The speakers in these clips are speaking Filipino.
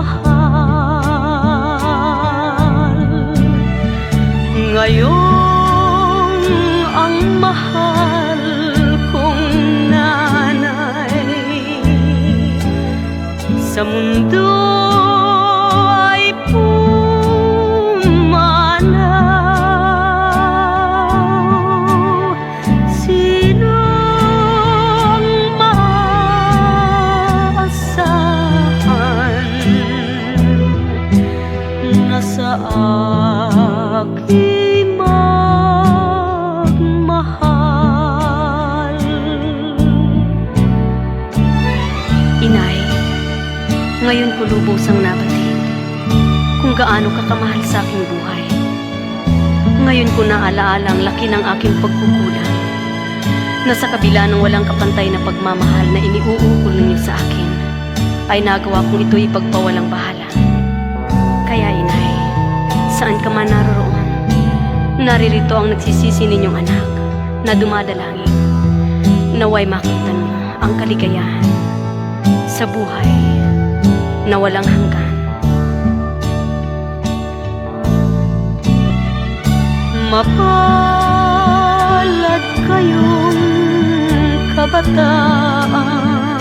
mahal. Ngayong ang mahal kong nanay sa mundo ay pumanaw. Sino ang maaasahan na sa aking magmahal? Inay, ngayon ko lubosang nabatid kung gaano ka kamahal sa aking buhay. Ngayon ko naalaala ang laki ng aking pagkukulang, na sa kabila ng walang kapantay na pagmamahal na iniuukol ninyo sa akin, ay nagawa kong ito'y pagpawalang bahala. Kaya inay, saan ka man naroroon, naririto ang nagsisisi ninyong anak na dumadalangin, naway makita mo ang kaligayahan sa buhay na walang hanggan. Mapalad kayong kabataan,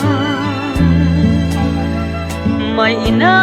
may ina